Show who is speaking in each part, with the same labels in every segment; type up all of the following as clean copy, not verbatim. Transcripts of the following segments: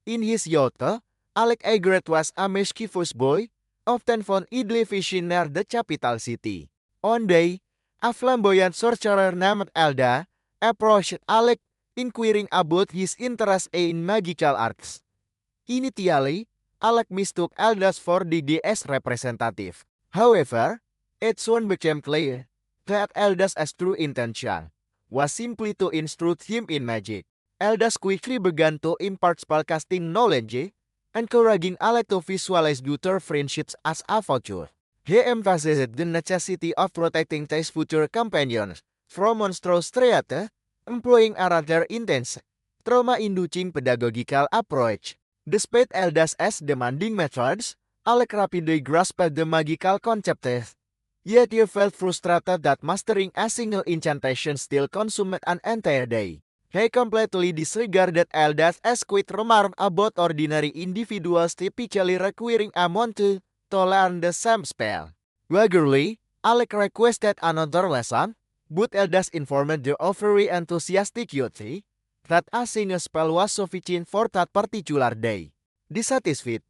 Speaker 1: In his youth, Alec Egret was a mischievous boy, often found idly fishing near the capital city. One day, a flamboyant sorcerer named Elda approached Alec, inquiring about his interest in magical arts. Initially, Alec mistook Eldas for the DS representative. However, it soon became clear that Eldas' true intention was simply to instruct him in magic. Eldas quickly began to impart spellcasting knowledge, encouraging Alec to visualize future friendships as a future. He emphasized the necessity of protecting his future companions from monstrous threats, employing a rather intense, trauma-inducing pedagogical approach. Despite Eldas' demanding methods, Alec rapidly grasped the magical concepts. Yet he felt frustrated that mastering a single incantation still consumed an entire day. He completely disregarded Eldas' quick remark about ordinary individuals typically requiring a month to learn the same spell. Regularly, Alec requested another lesson, but Eldas informed the overly enthusiastic youth that a single spell was sufficient for that particular day. Dissatisfied,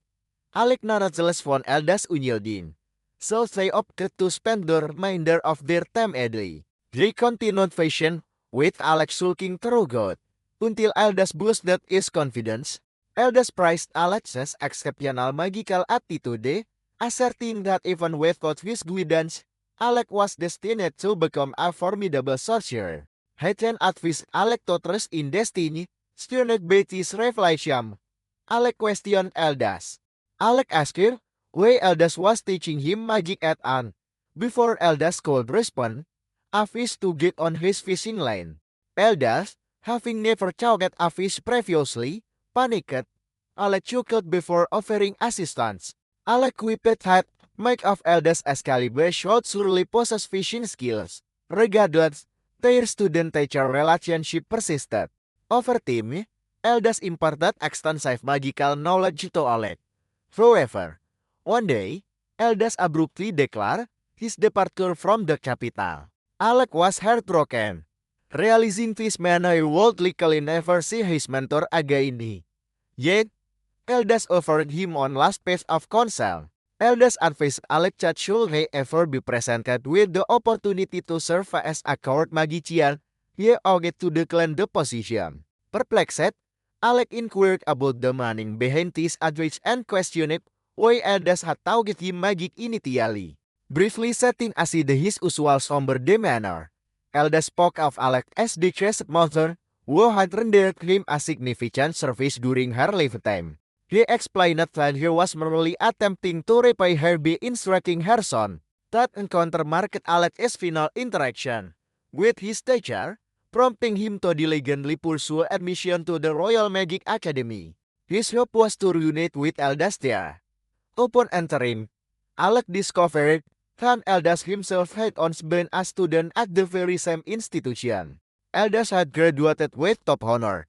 Speaker 1: Alec nonetheless found Eldas unyielding, so they opted to spend the remainder of their time idly. They continued fishing, with Alec sulking throughout, until Eldas boosted his confidence. Eldas praised Alec's exceptional magical attitude, asserting that even without his guidance, Alec was destined to become a formidable sorcerer. He then advised Alec to trust in destiny, stunned by this revelation. Alec questioned Eldas. Alec asked why Eldas was teaching him magic at an. Before Eldas could respond, a fish to get on his fishing line. Eldas, having never caught a fish previously, panicked. Alec chuckled before offering assistance. Alec quipped that much of Eldas' Excalibur should surely possess fishing skills. Regardless, their student-teacher relationship persisted. Over time, Eldas imparted extensive magical knowledge to Alec. However, one day, Eldas abruptly declared his departure from the capital. Alec was heartbroken, realizing this man he would likely never see his mentor again. Yet, Eldas offered him one last piece of counsel. Eldas advised Alec that should he ever be presented with the opportunity to serve as a court magician, he ought to decline the position. Perplexed, Alec inquired about the meaning behind this advice and questioned why Eldas had taught him magic initially. Briefly setting aside his usual somber demeanor, Eldas spoke of Alec as the deceased mother, who had rendered him a significant service during her lifetime. He explained that he was merely attempting to repay her by instructing her son. That encounter marked Alec's final interaction with his teacher, prompting him to diligently pursue admission to the Royal Magic Academy. His hope was to reunite with Eldas there. Upon entering, Alec discovered that Eldas himself had once been a student at the very same institution. Eldas had graduated with top honor,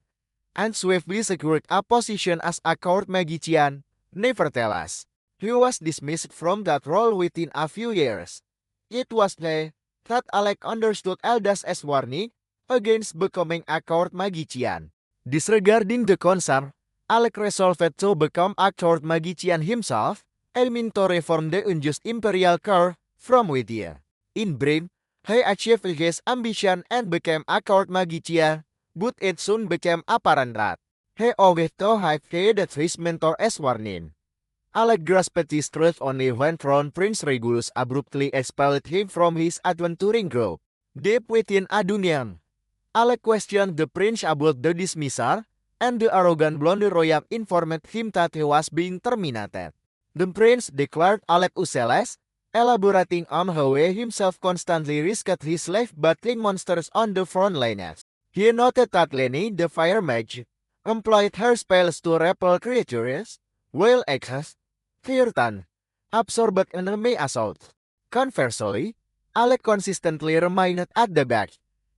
Speaker 1: and swiftly secured a position as a court magician. Nevertheless, he was dismissed from that role within a few years. It was there that Alec understood Eldas' warning against becoming a court magician. Disregarding the concern, Alec resolved to become a court magician himself, aiming to reform the unjust imperial court from within. In brief, he achieved his ambition and became a court magician, but it soon became apparent that he ought to have heeded his mentor's warning. Alec grasped this truth only when Crown Prince Regulus abruptly expelled him from his adventuring group. Deep within Adunian, Alec questioned the prince about the dismissal, and the arrogant blonde royal informed him that he was being terminated. The prince declared Alec useless, elaborating on how he himself constantly risked his life battling monsters on the front lines. He noted that Lenny, the fire mage, employed her spells to repel creatures, while Exas, Feartan, absorbed enemy assault. Conversely, Alec consistently remained at the back,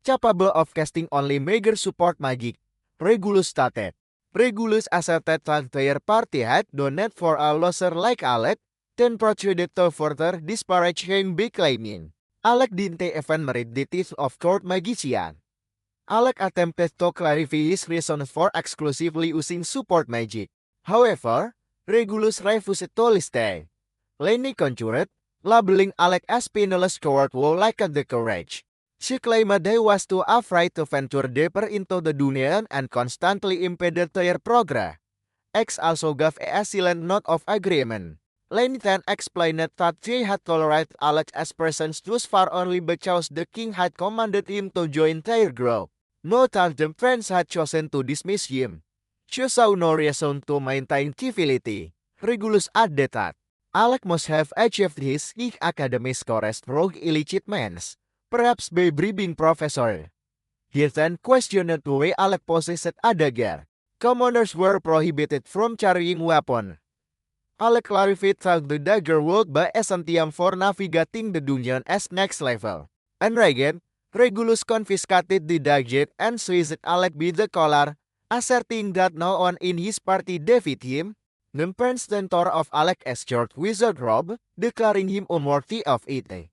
Speaker 1: capable of casting only meager support magic, Regulus stated. Regulus asserted that their party had done it for a loser like Alec, then proceeded to further disparage him by claiming Alec didn't even merit the title of court magician. Alec attempted to clarify his reasons for exclusively using support magic. However, Regulus refused to stay. Lenny concurred, labeling Alec as penniless coward who lacked the courage. She claimed they was too afraid to venture deeper into the Dunedain and constantly impeded their progress. X also gave a silent note of agreement. Lenny then explained that they had tolerated Alec as presence thus far only because the king had commanded him to join their group. Not that the friends had chosen to dismiss him. She saw no reason to maintain civility. Regulus added that Alec must have achieved his academic scores through illicit means, perhaps by bribing professor. He then questioned why Alec possessed a dagger. Commoners were prohibited from carrying weapons. Alec clarified that the dagger would be essential for navigating the dungeon as next level. Enraged, Regulus confiscated the dagger and seized Alec by the collar, asserting that no one in his party defeated him. The prince then tore off Alec's short wizard robe, declaring him unworthy of it.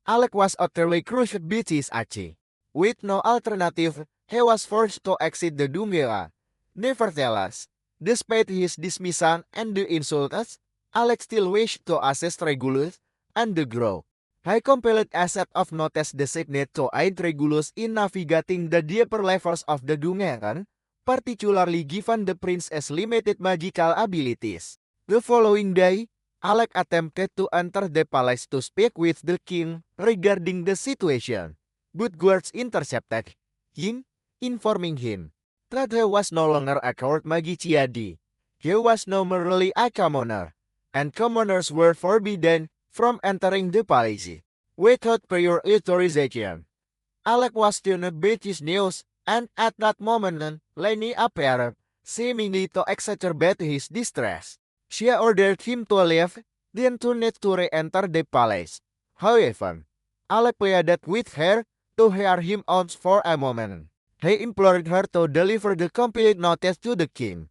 Speaker 1: Alec was utterly crushed by his achi. With no alternative, he was forced to exit the Dunedain. Nevertheless, despite his dismissal and the insults, Alec still wished to assist Regulus and the group. He compiled a set of notes designed to aid Regulus in navigating the deeper levels of the Dunedain, particularly given the prince's limited magical abilities. The following day, Alec attempted to enter the palace to speak with the king regarding the situation, but guards intercepted him, informing him that he was no longer a court magician. He was now merely a commoner, and commoners were forbidden from entering the palace without prior authorization. Alec was stunned by this news, and at that moment, Lenny appeared, seemingly to exacerbate his distress. She ordered him to leave, then to need to re-enter the palace. However, Alec pleaded with her to hear him out for a moment. He implored her to deliver the complete notice to the king,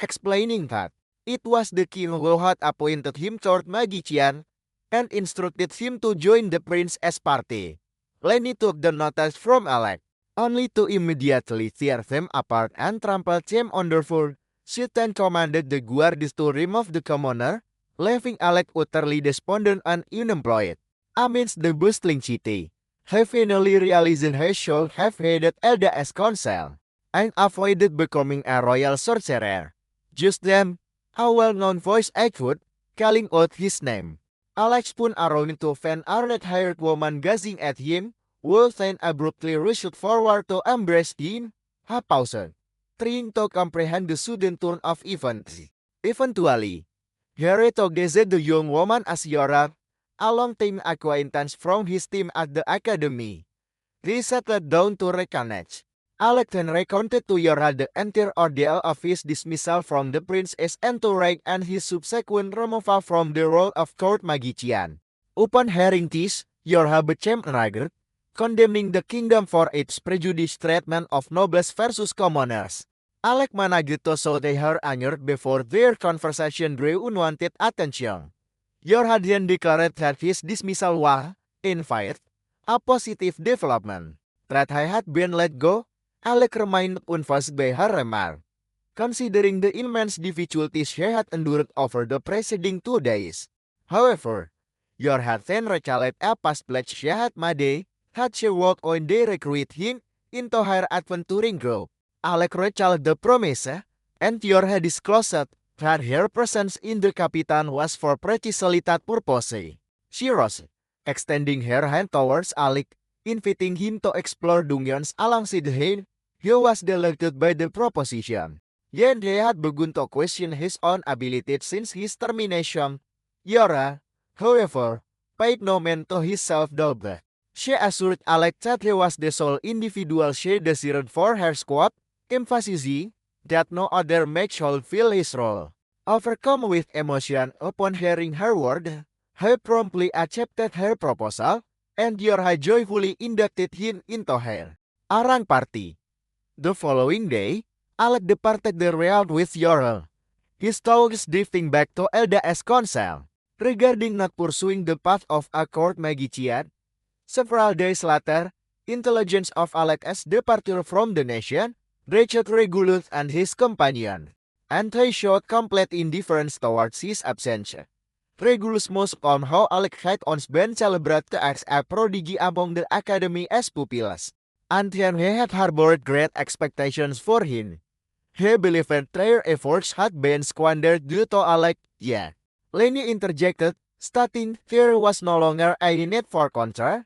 Speaker 1: explaining that it was the king who had appointed him court magician and instructed him to join the prince's party. Lenny took the notice from Alec, only to immediately tear them apart and trample them underfoot. She then commanded the guards to remove the commoner, leaving Alec utterly despondent and unemployed. Amidst the bustling city, he finally realized he should have headed Elda's council and avoided becoming a royal sorcerer. Just then, a well-known voice echoed, calling out his name. Alec spun around to find a red-haired woman gazing at him, who then abruptly rushed forward to embrace him. He paused, trying to comprehend the sudden turn of events. Eventually, he recognized the young woman as Yora, a long-time acquaintance from his team at the academy. They settled down to reconnect. Alec then recounted to Yora the entire ordeal of his dismissal from the prince's entourage and his subsequent removal from the role of court magician. Upon hearing this, Yora became enraged, condemning the kingdom for its prejudiced treatment of nobles versus commoners. Alec managed to soothe her anger before their conversation drew unwanted attention. Yora then declared that his dismissal was, in fact, a positive development. That he had been let go, Alec remained unfazed by her remark, considering the immense difficulties she had endured over the preceding 2 days. However, Yora then recalled a past pledge she had made that she would one day recruit him into her adventuring group. Alec recalled the promise, and Yora disclosed that her presence in the Capitan was for precisely that purpose. She rose, extending her hand towards Alec, inviting him to explore dungeons alongside him. He was delighted by the proposition. Yet he had begun to question his own abilities since his termination. Yora, however, paid no mind to his self-doubt. She assured Alec that he was the sole individual she desired for her squad, emphasizing that no other mage should fill his role. Overcome with emotion upon hearing her word, he promptly accepted her proposal, and Yora joyfully inducted him into her Arang party. The following day, Alec departed the realm with Yora, his thoughts drifting back to Elda's council. Regarding not pursuing the path of a court magician, several days later, intelligence of Alec's departure from the nation reached Regulus and his companion. and they showed complete indifference towards his absence. Regulus most on how Alec had once been celebrated as a prodigy among the academy as pupils, and then he had harbored great expectations for him. He believed their efforts had been squandered due to Alec. Yeah. Lenny interjected, stating there was no longer a need for contra,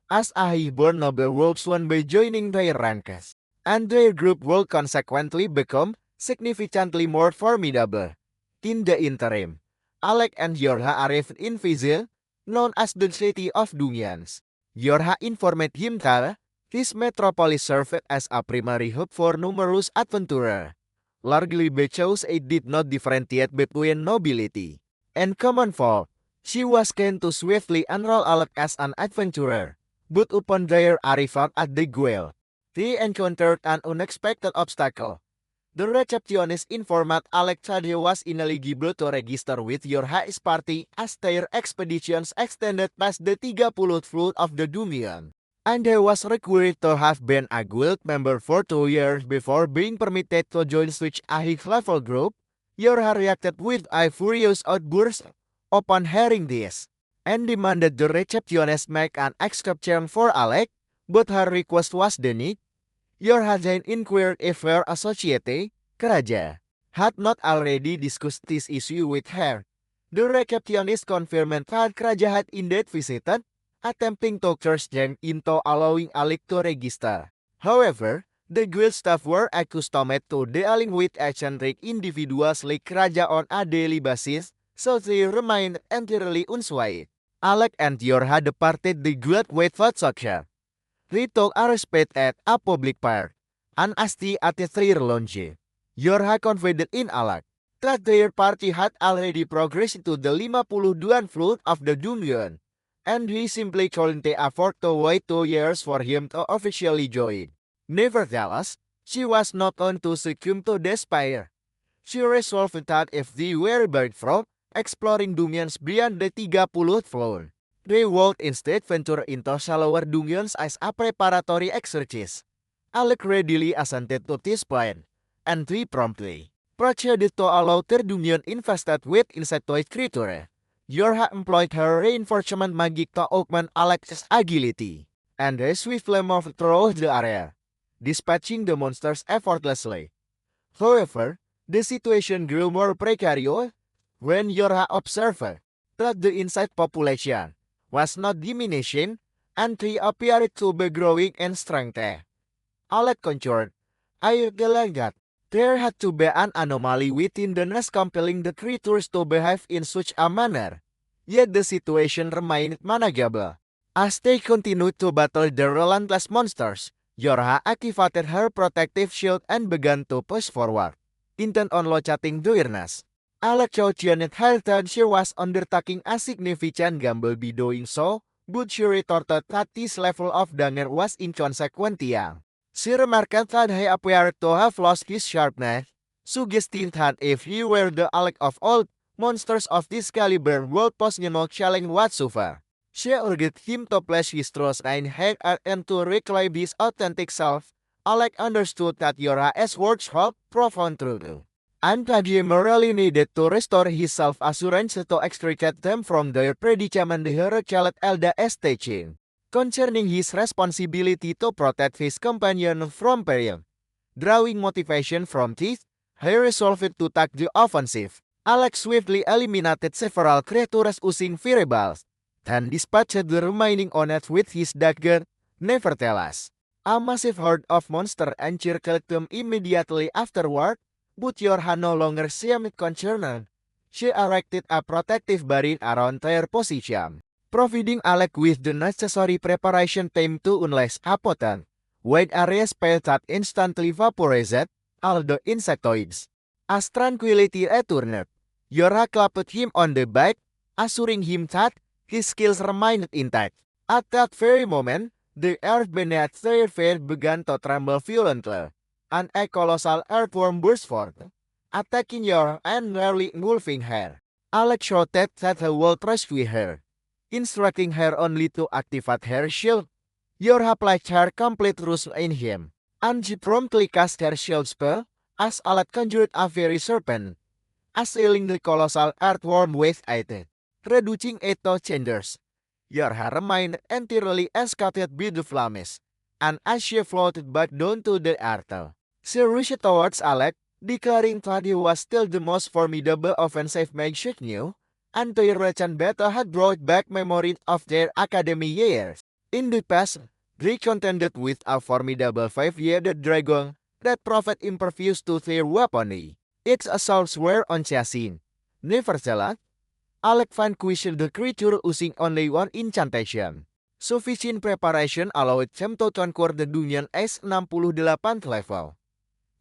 Speaker 1: as a high-born noble would soon be joining their ranks, and their group will consequently become significantly more formidable. In the interim, Alec and Yorha arrived in Vizil, known as the City of Dungeons. Yorha informed him that this metropolis served as a primary hub for numerous adventurers. Largely because it did not differentiate between nobility and common folk, she was keen to swiftly enroll Alec as an adventurer. But upon their arrival at the Guild, they encountered an unexpected obstacle. The receptionist informed Alec that he was ineligible to register with Yorha's party as their expeditions extended past the 30 foot of the Dumian, and he was required to have been a guild member for 2 years before being permitted to join such a high-level group. Yorha reacted with a furious outburst upon hearing this, and demanded the receptionist make an exception for Alec, but her request was denied. Yorha then inquired if her associate, Karaja, had not already discussed this issue with her. The receptionist confirmed that Karaja had indeed visited, attempting to coerce them into allowing Alec to register. However, the guild staff were accustomed to dealing with eccentric individuals like Karaja on a daily basis, so they remained entirely unswayed. Alec and Yorha departed the guild without success. They took a respite at a public park, and asti at the their lounge. Yorha confided in Alec that their party had already progressed to the 52 floor of the Dungeon, and he simply couldn't afford to wait 2 years for him to officially join. Nevertheless, she was not on to succumb to despair. She resolved that if they were barred from exploring dungeons beyond the 30th floor, they would instead venture into shallower dungeons as a preparatory exercise. Alec readily assented to this plan, and they promptly proceeded to allow their dungeon infested with insectoid creatures. Yorha employed her reinforcement magic to augment Alec's agility, and they swiftly moved through the area, dispatching the monsters effortlessly. However, the situation grew more precarious when Yorha observed that the insect population was not diminishing, and they appeared to be growing in strength. Alec conjured, I realized that there had to be an anomaly within the nest compelling the creatures to behave in such a manner. Yet the situation remained manageable. As they continued to battle the relentless monsters, Yorha activated her protective shield and began to push forward, intent on locating the nest. Alec Janet had that she was undertaking a significant gamble by doing so, but she retorted that this level of danger was inconsequential. She remarked that he appeared to have lost his sharpness, suggesting that if he were the Alec of old, monsters of this caliber would pose no challenge whatsoever. She urged him to place his trust in her and to reclaim his authentic self. Alec understood that Yorha's words held profound truth, and that he morally needed to restore his self-assurance to extricate them from their predicament. He recalled Elda's teaching concerning his responsibility to protect his companion from peril. Drawing motivation from this, he resolved to take the offensive. Alec swiftly eliminated several creatures using fireballs, then dispatched the remaining ones with his dagger. Nevertheless, a massive horde of monsters encircled them immediately afterward, but Yorha no longer seemed concerned. She erected a protective barrier around their position, providing Alec with the necessary preparation time to unleash a potent wide area spell that instantly vaporized all the insectoids. As tranquility returned, Yorha clapped him on the back, assuring him that his skills remained intact. At that very moment, the earth beneath their feet began to tremble violently, and a colossal earthworm burst forth, attacking Yorha and nearly engulfing her. Alec shouted that he would rescue her, instructing her only to activate her shield. Yorha placed her complete trust in him, and she promptly cast her shield spell, as Alec conjured a very serpent, assailing the colossal earthworm with it, reducing it to cinders. Yorha remained entirely escaped by the flames, and as she floated back down to the earth, she rushed towards Alec, declaring that he was still the most formidable offensive magic knew, and the Rechan battle had brought back memories of their academy years. In the past, they contended with a formidable five-headed dragon that proved impervious to their weaponry. Its assaults were unchasing. Nevertheless, Alec vanquished the creature using only one incantation. Sufficient preparation allowed them to conquer the dungeon as 68th level,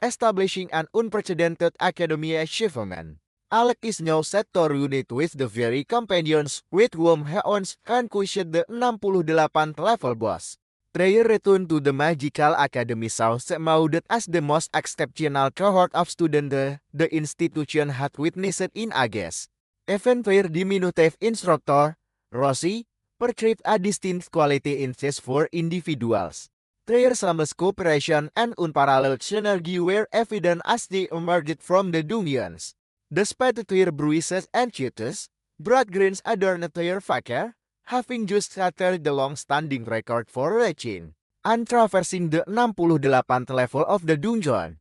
Speaker 1: establishing an unprecedented academy achievement. Alec is now set to reunite with the very companions with whom he once vanquished the 68th level boss. They return to the Magical Academy South Maudit as the most exceptional cohort of students the institution had witnessed in ages. Even their diminutive instructor, Rosie, portrayed a distinct quality in these four individuals. Their seamless cooperation and unparalleled synergy were evident as they emerged from the dungeons. Despite their bruises and cheats, Brad grins adorned their figure, having just shattered the long-standing record for reaching and traversing the 68th level of the dungeon.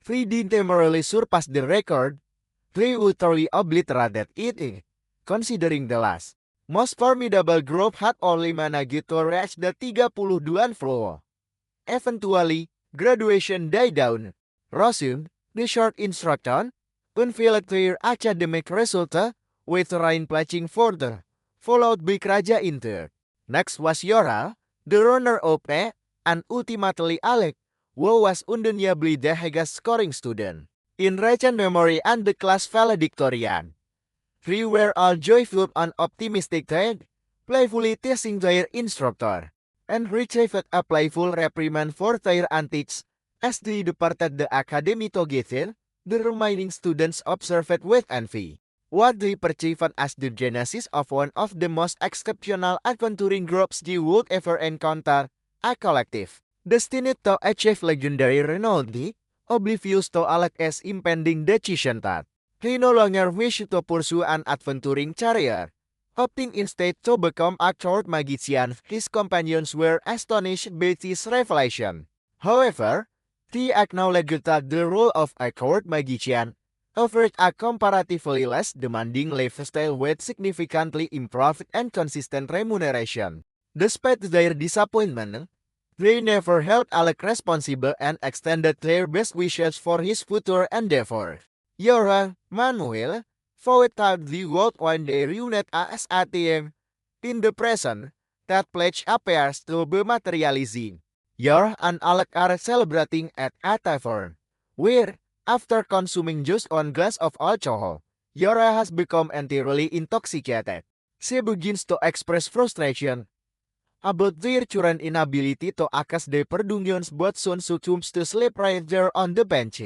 Speaker 1: They did temporarily surpass the record. They utterly obliterated it, considering the last most formidable group had only managed to reach the 32nd floor. Eventually, graduation died down. Rosun, the short instructor, unveiled their academic results, with Ryan pledging further, followed by Kraja Inter. Next was Yora, the runner-up, and ultimately Alec, who was undeniably the highest scoring student in Rechan memory and the class valedictorian. They were all joyful and optimistic then, playfully teasing their instructor, and received a playful reprimand for their antics. As they departed the academy together, the remaining students observed with envy what they perceived as the genesis of one of the most exceptional adventuring groups they would ever encounter, a collective destined to achieve legendary renown, oblivious to Alec's impending decision that he no longer wished to pursue an adventuring career, opting instead to become a court magician. His companions were astonished by this revelation. However, they acknowledged that the role of a court magician offered a comparatively less demanding lifestyle with significantly improved and consistent remuneration. Despite their disappointment, they never held Alec responsible and extended their best wishes for his future endeavor. Yora, Manuel, vowed that they would one day reunite as a team. In the present, that pledge appears to be materializing. Yora and Alec are celebrating at a tavern, where, after consuming just one glass of alcohol, Yora has become entirely intoxicated. She begins to express frustration about their current inability to access the dungeons, but soon succumbs to sleep right there on the bench.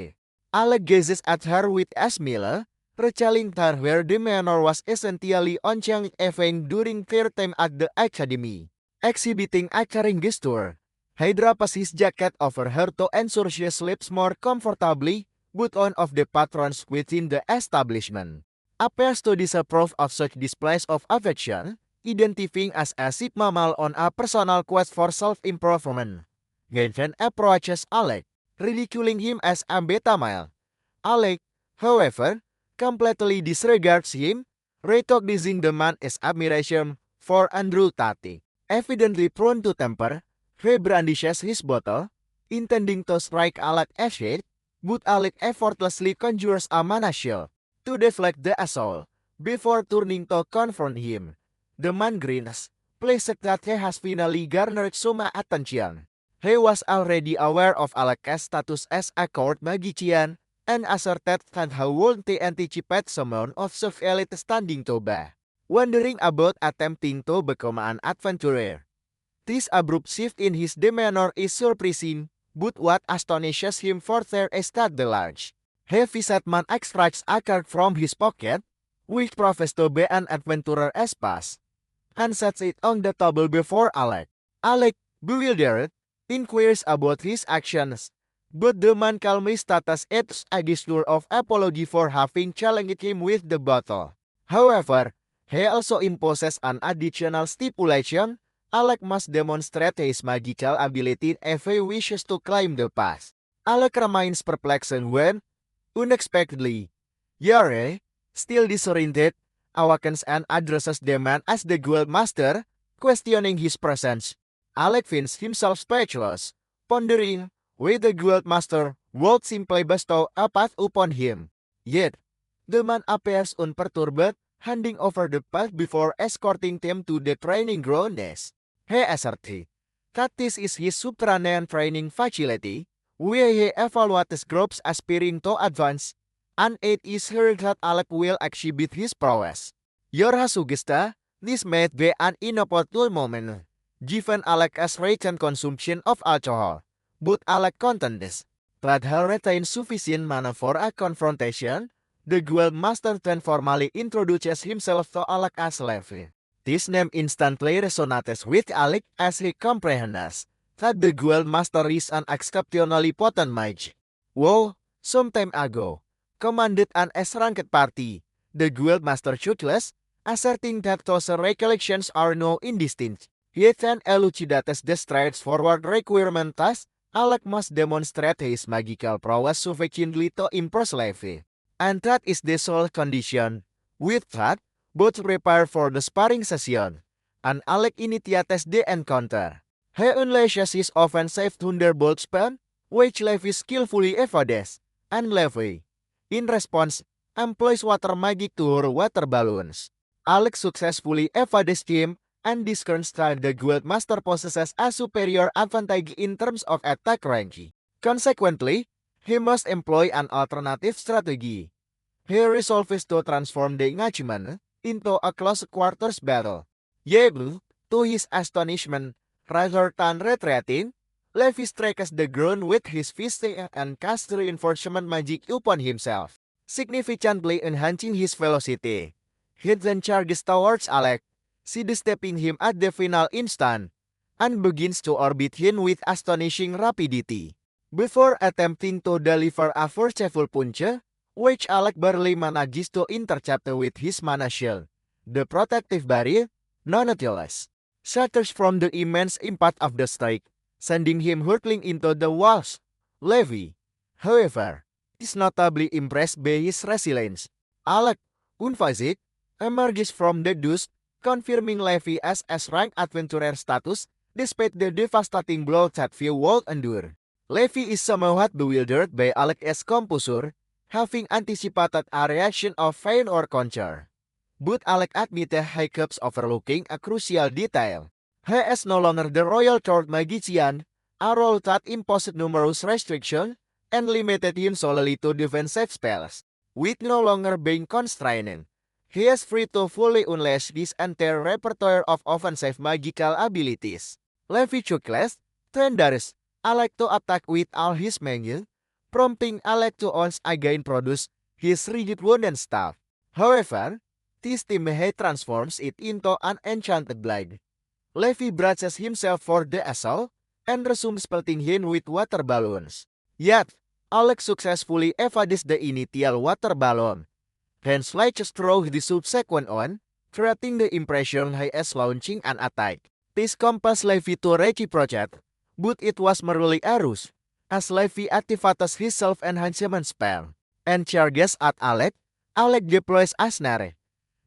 Speaker 1: Alec gazes at her with a smile, recalling that where the manor was essentially unchanged even during their time at the academy. Exhibiting a caring gesture, he drops his jacket over her to ensure she sleeps more comfortably, but one of the patrons within the establishment appears to disapprove of such displays of affection, identifying as a sheep mammal on a personal quest for self-improvement. Genfen approaches Alec, ridiculing him as a beta male. Alec, however, completely disregards him, recognizing the man's admiration for Andrew Tate. Evidently prone to temper, he brandishes his bottle, intending to strike Alec as it, but Alec effortlessly conjures a mana shield to deflect the assault, before turning to confront him. The man grins, pleased that he has finally garnered some attention. He was already aware of Alec's status as a court magician, and asserted that he would anticipate someone of elite standing to by, wondering about attempting to become an adventurer. This abrupt shift in his demeanor is surprising, but what astonishes him further is that the large, heavy set man extracts a card from his pocket, which professes to be an adventurer espas, and sets it on the table before Alec. Alec, bewildered, inquires about his actions, But the man calmly status it a gesture of apology for having challenged him with the bottle. However, he also imposes an additional stipulation. Alec must demonstrate his magical ability if he wishes to climb the pass. Alec remains perplexed when, unexpectedly, Yare, still disoriented, awakens and addresses the man as the Guild Master, questioning his presence. Alec finds himself speechless, pondering whether the Guild Master would simply bestow a path upon him. Yet, the man appears unperturbed, handing over the path before escorting them to the training grounds. He asserts that this is his subterranean training facility, where he evaluates groups aspiring to advance, and it is here that Alec will exhibit his prowess. Yorha suggests this might be an inopportune moment, given Alec's recent consumption of alcohol, but Alec contends that he retains sufficient mana for a confrontation. The Guild Master then formally introduces himself to Alec as Levi. This name instantly resonates with Alec as he comprehends that the Guild Master is an exceptionally potent mage. Who, some time ago, commanded an S-ranked party, the Guild Master chuckles, asserting that those recollections are now indistinct. He then elucidates the straightforward requirement thus, Alec must demonstrate his magical prowess sufficiently to impress Levi. And that is the sole condition. With that, both prepare for the sparring session, and Alec initiates the encounter. He unleashes his offensive Thunderbolt spell, which Levi skillfully evades, and Levi, in response, employs water magic to hurl water balloons. Alec successfully evades him, and discerns that the Guild Master possesses a superior advantage in terms of attack range. Consequently, he must employ an alternative strategy. He resolves to transform the engagement into a close quarters battle. Yet, to his astonishment, rather than retreating, Levi strikes the ground with his fist and casts reinforcement magic upon himself, significantly enhancing his velocity. He then charges towards Alec, sidestepping him at the final instant, and begins to orbit him with astonishing rapidity. Before attempting to deliver a forceful punch, which Alec barely manages to intercept with his mana shield, the protective barrier, nonetheless, shatters from the immense impact of the strike, sending him hurtling into the walls. Levi, however, is notably impressed by his resilience. Alec, unfazed, emerges from the dust, confirming Levi as S-rank adventurer status, despite the devastating blow that few would endure. Levi is somewhat bewildered by Alec's composure, having anticipated a reaction of feign or conquer. But Alec admitted he keeps overlooking a crucial detail. He is no longer the Royal Third Magician, a role that imposed numerous restrictions and limited him solely to defensive spells. With no longer being constrained, he is free to fully unleash his entire repertoire of offensive magical abilities. Levi chuckles, then dares Alec to attack with all his magic, prompting Alec to once again produce his rigid wooden staff. However, this time he transforms it into an enchanted blade. Levi braces himself for the assault, and resumes pelting him with water balloons. Yet, Alec successfully evades the initial water balloon, then slices through the subsequent one, creating the impression he is launching an attack. This compels Levi to reciprocate, but it was merely a ruse, as Levi activates his self-enhancement spell, and charges at Alec. Alec deploys a snare,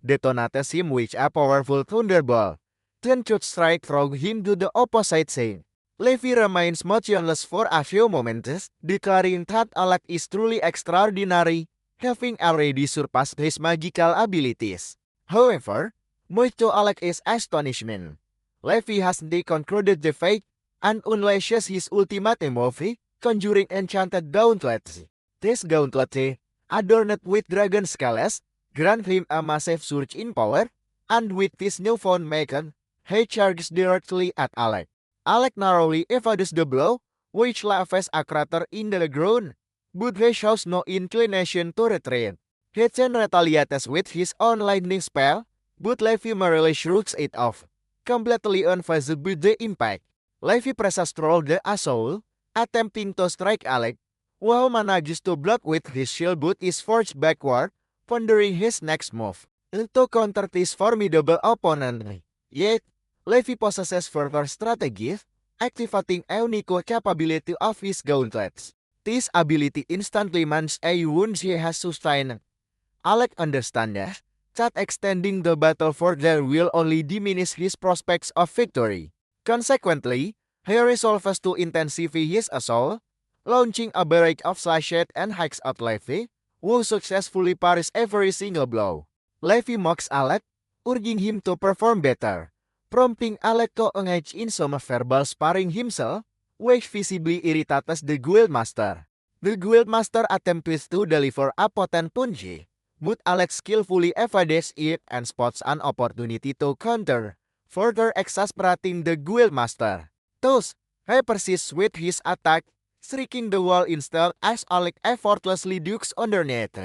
Speaker 1: detonates him with a powerful thunderbolt, then should strike through him to the opposite side. Levi remains motionless for a few moments, declaring that Alec is truly extraordinary, having already surpassed his magical abilities. However, much to Alec's astonishment, Levi has concluded the fight and unleashes his ultimate move, conjuring enchanted gauntlets. This gauntlet, adorned with dragon scales, grant him a massive surge in power, and with this newfound mechanic, he charges directly at Alec. Alec narrowly evades the blow, which leaves a crater in the ground, but he shows no inclination to retreat. He then retaliates with his own lightning spell, but Levi merely shrugs it off, completely unfazed by the impact. Levi presses through the assault, attempting to strike Alec, while manages to block with his shield but is forced backward, pondering his next move. To counter this formidable opponent, yet, Levi possesses further strategies, activating a unique capability of his gauntlets. This ability instantly mends a wound he has sustained. Alec understands that extending the battle further will only diminish his prospects of victory. Consequently, he resolves to intensify his assault, launching a barrage of slashhead and hacks at Levi, who successfully parries every single blow. Levi mocks Alec, urging him to perform better, prompting Alec to engage in some verbal sparring himself, which visibly irritates the Guildmaster. The Guildmaster attempts to deliver a potent punch, but Alec skillfully evades it and spots an opportunity to counter, further exasperating the Guildmaster. Thus, he persists with his attack, striking the wall instead as Alec effortlessly ducks underneath.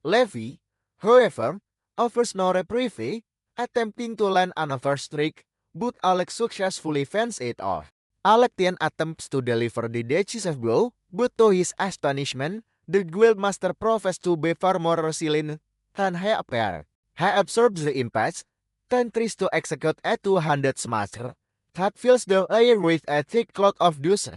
Speaker 1: Levi, however, offers no reprieve, attempting to land another strike, but Alec successfully fends it off. Alec then attempts to deliver the decisive blow, but to his astonishment, the Guildmaster professes to be far more resilient than he appeared. He absorbs the impact, then tries to execute a two-handed smasher that fills the air with a thick cloud of dust.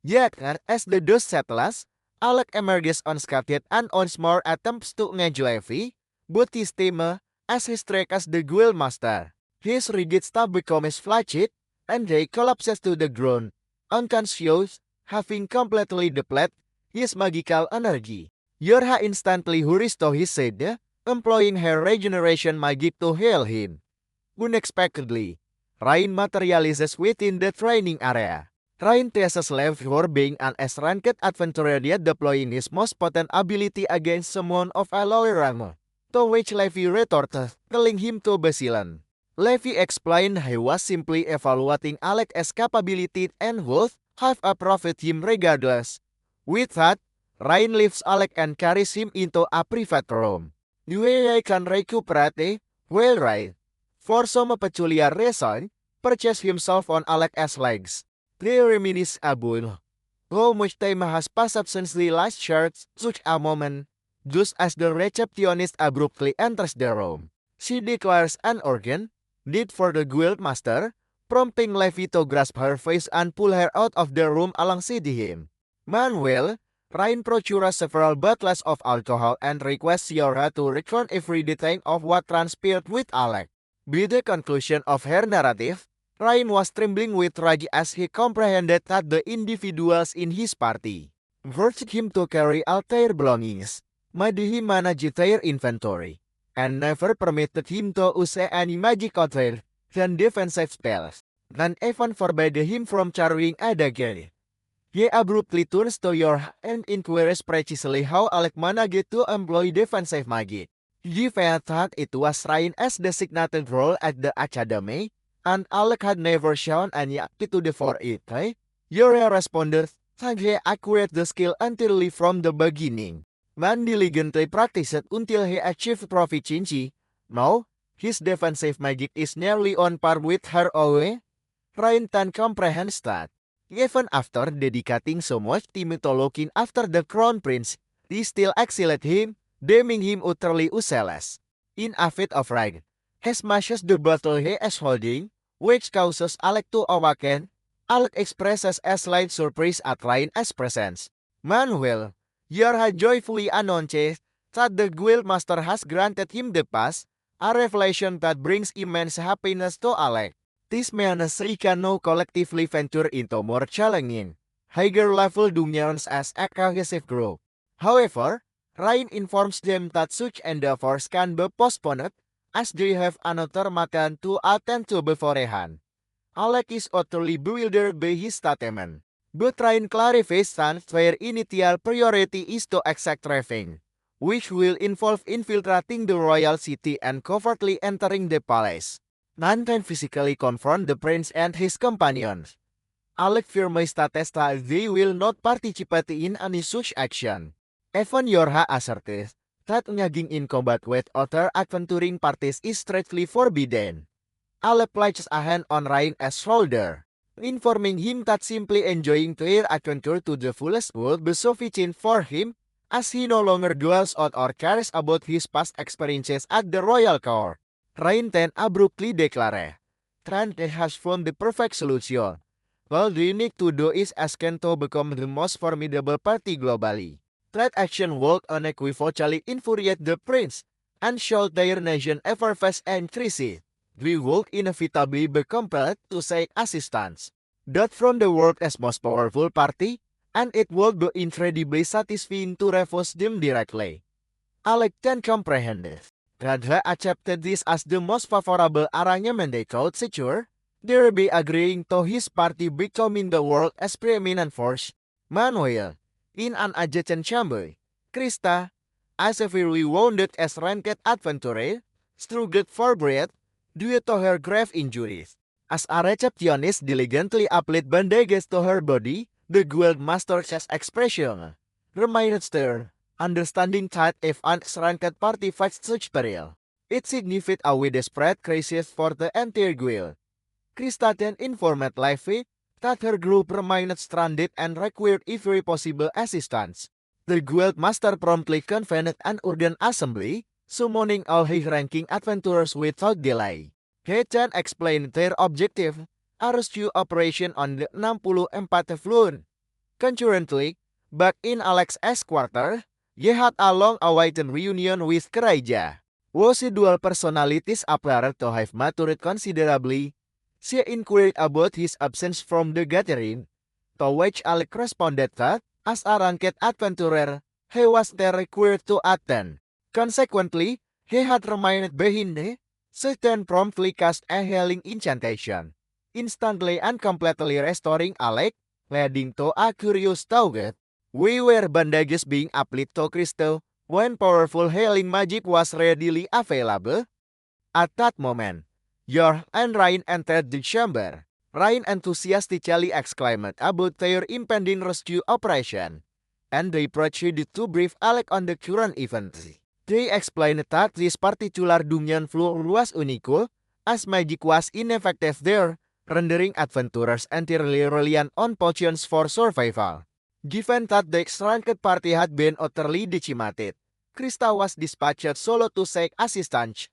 Speaker 1: Yet, as the dust settles, Alec emerges unscathed and once more attempts to engage Levi, but his team, as he strikes the Guildmaster. His rigid staff becomes flaccid, and he collapses to the ground, unconscious, having completely depleted his magical energy. Yorha instantly hurries to his side, employing her regeneration magic to heal him. Unexpectedly, Rain materializes within the training area. Rain teases Levi for being an errant adventurer yet deploying his most potent ability against someone of a lower rank, to which Levi retorted, telling him to be silent. Levi explained he was simply evaluating Alec's capability and would have approved him regardless. With that, Rain lifts Alec and carries him into a private room. Yue can recuperate, while Rain, for some peculiar reason, perches himself on Alec's legs. They reminisce a bull. How much time has passed since the last shared such a moment, just as the receptionist abruptly enters the room. She declares an urgent need for the Guildmaster, prompting Levi to grasp her face and pull her out of the room alongside him. Meanwhile, Rain procures several bottles of alcohol and requests Yorha to return every detail of what transpired with Alec. By the conclusion of her narrative, Rain was trembling with rage as he comprehended that the individuals in his party forced him to carry all their belongings, made him manage their inventory, and never permitted him to use any magic other than defensive spells, and even forbade him from carrying a dagger. He abruptly turns to Yorha and inquires precisely how Alec managed to employ defensive magic. He felt that it was Rain's designated role at the academy, and Alec had never shown any aptitude for it. Yorha responded that he acquired the skill entirely from the beginning, and diligently practiced until he achieved proficiency. Now, his defensive magic is nearly on par with her own. Rain then comprehends that, even after dedicating so much time to looking after the crown prince, he still excelled him, deeming him utterly useless. In a fit of rage, he smashes the bottle he is holding, which causes Alec to awaken. Alec expresses a slight surprise at Rain's presence. Meanwhile, Yorha joyfully announces that the Guildmaster has granted him the pass, a revelation that brings immense happiness to Alec. This means he can now collectively venture into more challenging, higher-level dungeons as a cohesive group. However, Rain informs them that such endeavors can be postponed, as they have another mission to attend to beforehand. Alec is utterly bewildered by his statement, but Rain clarifies that their initial priority is to exact revenge, which will involve infiltrating the royal city and covertly entering the palace. None can physically confront the prince and his companions. Alec firmly states that they will not participate in any such action. Even Yorha asserted that engaging in combat with other adventuring parties is strictly forbidden. Alec places a hand on Rain's shoulder, informing him that simply enjoying their adventure to the fullest would be sufficient for him, as he no longer dwells on or cares about his past experiences at the royal court. Rain then abruptly declared, Trent has found the perfect solution. All you need to do is ask him to become the most formidable party globally. That action would unequivocally infuriate the prince, and should their nation ever face and treaty, we would inevitably be compelled to seek assistance. That from the world's most powerful party, and it would be incredibly satisfying to refuse them directly. Alec then comprehended that he accepted this as the most favorable arrangement they could secure, thereby agreeing to his party becoming the world's preeminent force. Meanwhile, in an adjacent chamber, Krista, as severely wounded as ranked adventurer, struggled for breath due to her grave injuries. As a receptionist diligently applied bandages to her body, the guild master's expression remained stern, understanding that if an ranked party faced such peril, it signified a widespread crisis for the entire guild. Krista then informed Levi that her group remained stranded and required every possible assistance. The guild master promptly convened an urgent assembly, summoning all high-ranking adventurers without delay. He then explained their objective, a rescue operation on the 64th floor. Concurrently, back in Alex's quarter, he had a long-awaited reunion with Kraija. Whose dual personalities appeared to have matured considerably. She inquired about his absence from the gathering, to which Alex responded that, as a ranked adventurer, he was there required to attend. Consequently, he had remained behind. She then promptly cast a healing incantation, instantly and completely restoring Alec, leading to a curious thought. We were bandages being applied to Crystal when powerful healing magic was readily available. At that moment, Yor and Ryan entered the chamber. Ryan enthusiastically exclaimed about their impending rescue operation, and they proceeded to brief Alec on the current events. They explained that this particular dungeon floor was unique, as magic was ineffective there, rendering adventurers entirely reliant on potions for survival. Given that the ranked party had been utterly decimated, Krista was dispatched solo to seek assistance.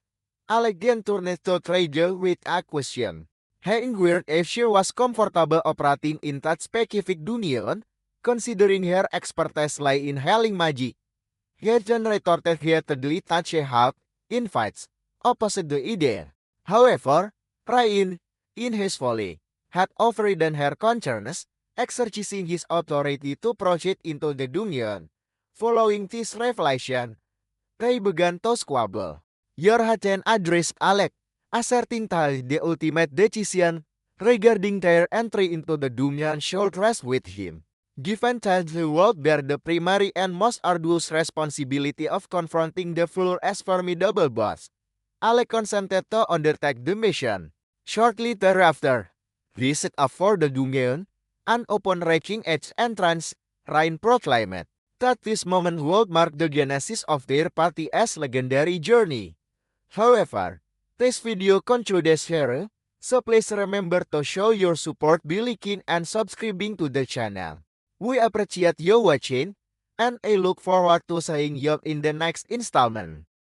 Speaker 1: Alec then turned to Kraija with a question. He inquired if she was comfortable operating in that specific dungeon, considering her expertise lay in healing magic. He then retorted heatedly that she had, in fact, opposite the idea. However, Ryan, in his folly, had overridden her concerns, exercising his authority to proceed into the dungeon. Following this revelation, they began to squabble. Yor had then addressed Alec, asserting that the ultimate decision regarding their entry into the dungeon should rest with him. Given that he would bear the primary and most arduous responsibility of confronting the floor's formidable boss, Alec consented to undertake the mission. Shortly thereafter, they set up for the dungeon, and upon reaching its entrance, Ryan proclaimed that this moment would mark the genesis of their party's legendary journey. However, this video concludes here, so please remember to show your support by liking and subscribing to the channel. We appreciate you watching, and I look forward to seeing you in the next installment.